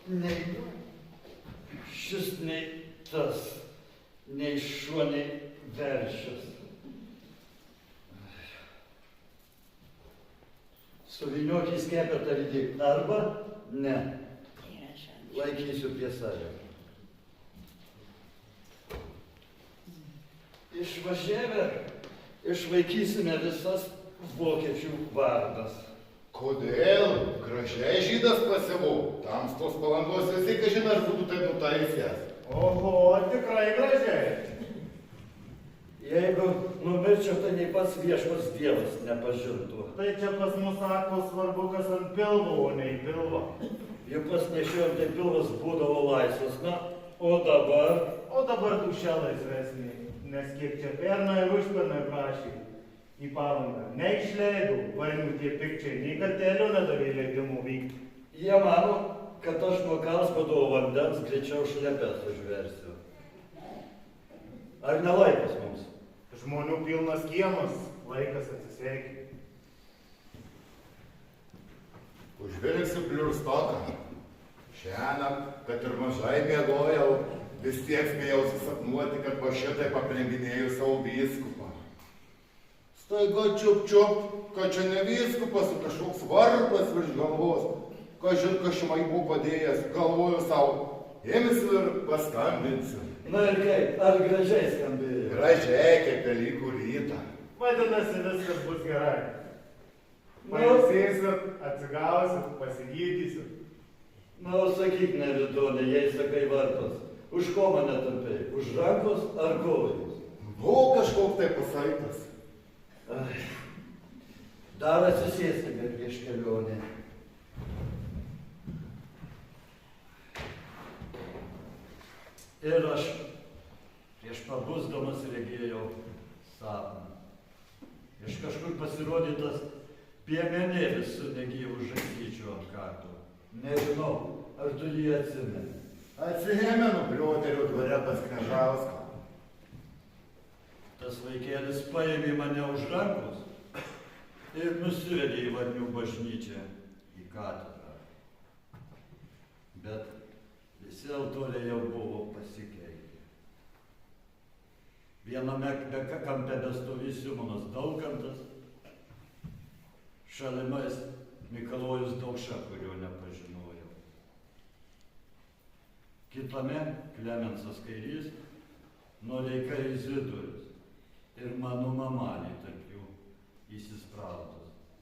nei šis, nei tas, nei šuo, nei veršis. Suvyniok į skepetą vidį arba ne. Laikysiu prie savęs. Išvažiavę išvaikysime visas vokiečių vardas. Kodėl? Gražiai žydas pasivau. Tamstos Palangos visi, kažin ar būtų taip nutaisęs. Oho, tikrai gražiai. Jeigu numirčiau, tai nei pats viešpats Dievas nepažintų. Tai čia pas mus sako svarbu, kas ant pilvo, o ne į pilvą. Jau pas nešiojom, tai pilvas būdavo laisvas. Na, o dabar... O dabar tu šia laisvesnė, nes kiek čia pernai ir užpernai prašė į Palangą. Neišleidau, vainų tie pikčiai, nei kartelio nedavė leidimų vykti. Jie mano, kad aš nuo Karlsbado vandens greičiau šlepes užversiu. Ar ne laikas mums? Žmonių pilnas kiemas, laikas atsisveikinti. Užvilksiu pliurstoką. Šiąnakt, kad ir mažai miegojau, vis tiek spėjau susapnuoti, kad po šitaip aprenginėjau savo vyskupą. Staiga čiup, kad čia ne vyskupas, o kažkoks varpas virš galvos. Kažin, kažimai buvo padėjęs, galvoju savo, imsiu ir paskambinsiu. Na ir kaip, ar gražiai skambėjo? Gražiai, kaip Velykų rytą. Vadinasi, viskas bus gerai. Pailsėsit, atsigausit, pasigydysit. Na, o sakyk, nevidonė, jei sakai varpas, už ko mane tampėjai? Už rankos ar kojos? Buvo kažkoks tai pasaitas. Ai, dar atsisėskime prieš kelionę. Ir aš prieš pabusdamas regėjau sapną. Iš kažkur pasirodytas piemenėlis su negyvu žaislyčiu ant kaklo. Nežinau, ar tu jį atsimeni. Atsimenu Pliotėrio dvare pas Knežauską. Tas vaikėlis paėmė mane už rankos ir nusivedė į Varnių bažnyčią, į katedrą. Bet visi altoriai jau buvo pasikeitę. Viename kampe bestovi Simonas Daukantas, šalimais Mikalojus Daukša, kurio nepažinojau. Kitame Klemensas Kairys, Noreika Izidorius ir mano mamalė tarp jų įsispraudo.